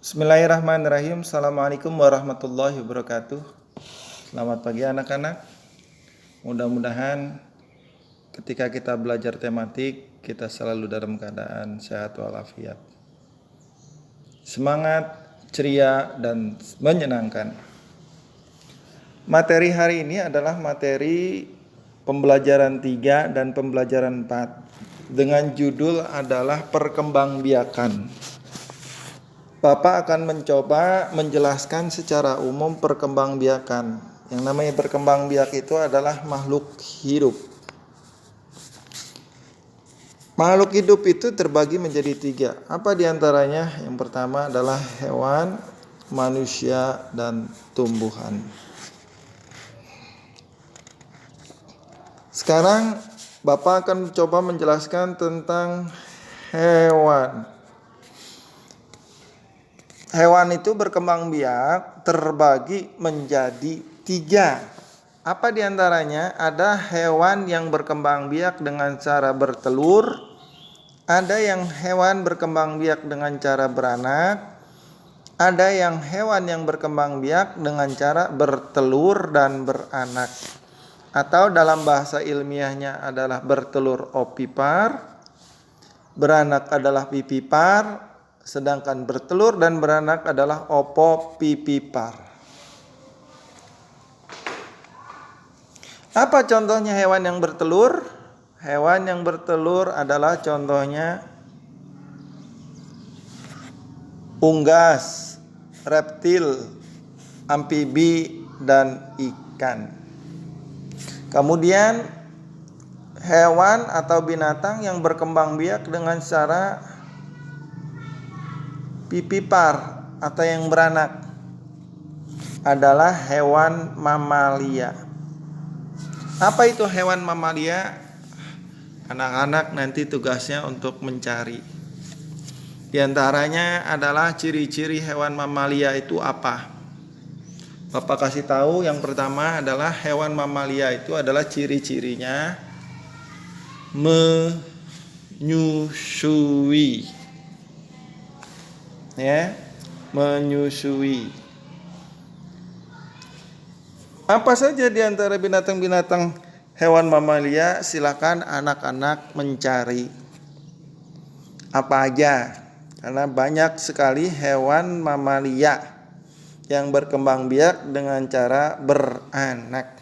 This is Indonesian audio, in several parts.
Bismillahirrahmanirrahim. Assalamualaikum warahmatullahi wabarakatuh. Selamat pagi anak-anak. Mudah-mudahan ketika kita belajar tematik, kita selalu dalam keadaan sehat walafiat. Semangat, ceria, dan menyenangkan. Materi hari ini adalah materi pembelajaran 3 dan pembelajaran 4 dengan judul adalah perkembangbiakan. Bapak akan mencoba menjelaskan secara umum perkembangbiakan. Yang namanya berkembangbiak itu adalah makhluk hidup. Makhluk hidup itu terbagi menjadi 3. Apa diantaranya? Yang pertama adalah hewan, manusia, dan tumbuhan. Sekarang Bapak akan mencoba menjelaskan tentang hewan. Hewan itu berkembang biak terbagi menjadi 3. Apa diantaranya? Ada hewan yang berkembang biak dengan cara bertelur. Ada yang hewan berkembang biak dengan cara beranak. Ada yang hewan yang berkembang biak dengan cara bertelur dan beranak. Atau dalam bahasa ilmiahnya adalah bertelur opipar. Beranak adalah pipipar. Sedangkan bertelur dan beranak adalah opopipipar. Apa contohnya hewan yang bertelur? Hewan yang bertelur adalah contohnya unggas, reptil, amfibi, dan ikan. Kemudian hewan atau binatang yang berkembang biak dengan cara pipipar atau yang beranak adalah hewan mamalia. Apa itu hewan mamalia? Anak-anak nanti tugasnya untuk mencari. Di antaranya adalah ciri-ciri hewan mamalia itu apa? Bapak kasih tahu, yang pertama adalah hewan mamalia itu adalah ciri-cirinya menyusui. Menyusui. Apa saja di antara binatang-binatang hewan mamalia? Silakan anak-anak mencari. Apa aja? Karena banyak sekali hewan mamalia yang berkembang biak dengan cara beranak.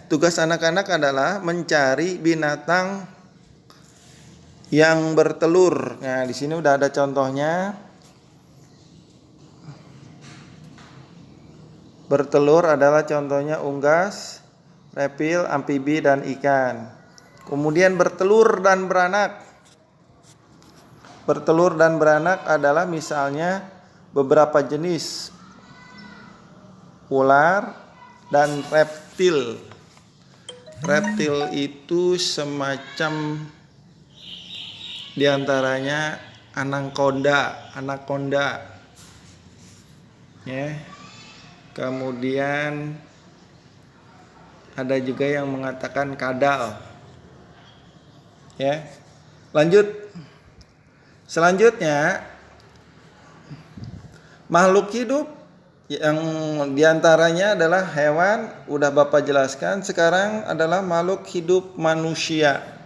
Tugas anak-anak adalah mencari binatang yang bertelur. Nah, di sini udah ada contohnya. Bertelur adalah contohnya unggas, reptil, amfibi, dan ikan. Kemudian bertelur dan beranak. Bertelur dan beranak adalah misalnya beberapa jenis ular dan reptil. Reptil itu semacam di antaranya anaconda. Kemudian ada juga yang mengatakan kadal. Lanjut. Selanjutnya makhluk hidup yang diantaranya adalah hewan, udah Bapak jelaskan. Sekarang adalah makhluk hidup manusia.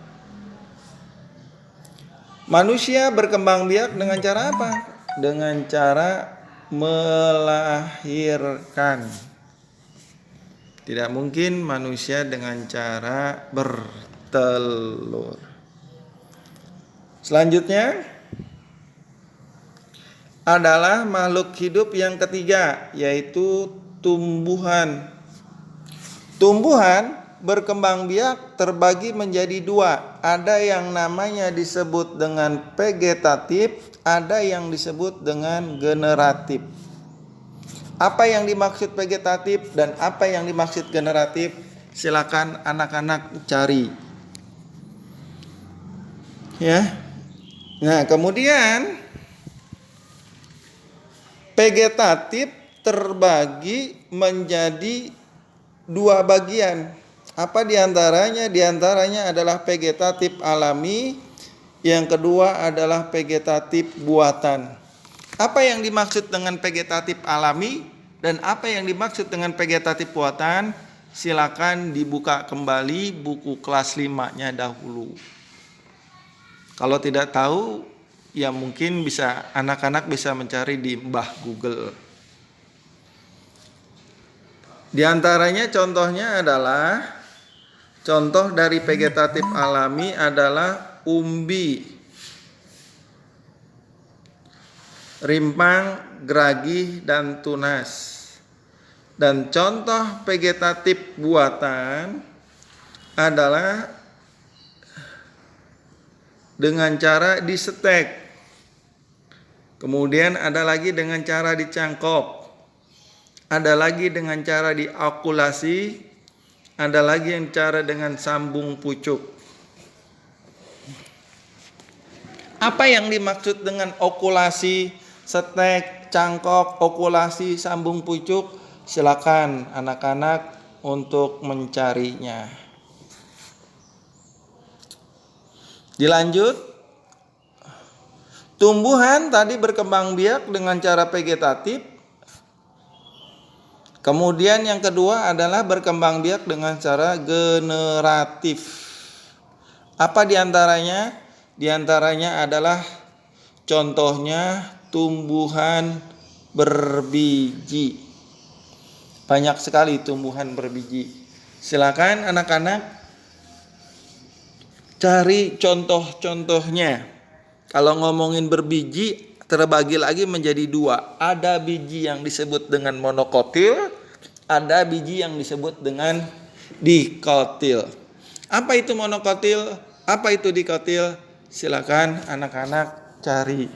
Manusia berkembang biak dengan cara apa? Dengan cara melahirkan. Tidak mungkin manusia dengan cara bertelur. Selanjutnya adalah makhluk hidup yang ketiga, yaitu tumbuhan. Tumbuhan berkembang biak terbagi menjadi 2. Ada yang namanya disebut dengan vegetatif, ada yang disebut dengan generatif. Apa yang dimaksud vegetatif dan apa yang dimaksud generatif? Silakan anak-anak cari. Nah, kemudian vegetatif terbagi menjadi 2 bagian. Apa diantaranya? Diantaranya adalah vegetatif alami Yang kedua adalah vegetatif buatan. Apa yang dimaksud dengan vegetatif alami dan apa yang dimaksud dengan vegetatif buatan? Silakan dibuka kembali buku kelas 5-nya dahulu. Kalau tidak tahu, ya mungkin anak-anak bisa mencari di Mbah Google. Di antaranya contohnya adalah, contoh dari vegetatif alami adalah umbi, rimpang, geragih, dan tunas. Dan contoh vegetatif buatan adalah dengan cara disetek. Kemudian ada lagi dengan cara dicangkok. Ada lagi dengan cara diokulasi. Ada lagi yang cara dengan sambung pucuk. Apa yang dimaksud dengan okulasi, setek, cangkok, okulasi, sambung pucuk? Silakan anak-anak untuk mencarinya. Dilanjut. Tumbuhan tadi berkembang biak dengan cara vegetatif. Kemudian yang kedua adalah berkembang biak dengan cara generatif. Apa diantaranya? Diantaranya adalah contohnya tumbuhan berbiji. Banyak sekali tumbuhan berbiji. Silakan anak-anak cari contoh-contohnya. Kalau ngomongin berbiji, terbagi lagi menjadi dua. Ada biji yang disebut dengan monokotil, ada biji yang disebut dengan dikotil. Apa itu monokotil? Apa itu dikotil? Silakan anak-anak cari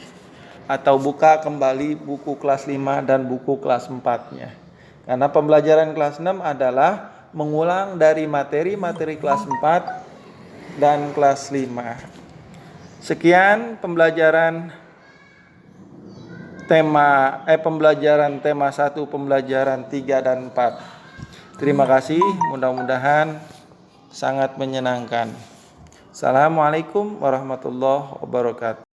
atau buka kembali buku kelas 5 dan buku kelas 4-nya. Karena pembelajaran kelas 6 adalah mengulang dari materi-materi kelas 4 dan kelas 5. Sekian pembelajaran tema 1, pembelajaran 3 dan 4. Terima kasih, mudah-mudahan sangat menyenangkan. Assalamualaikum warahmatullahi wabarakatuh.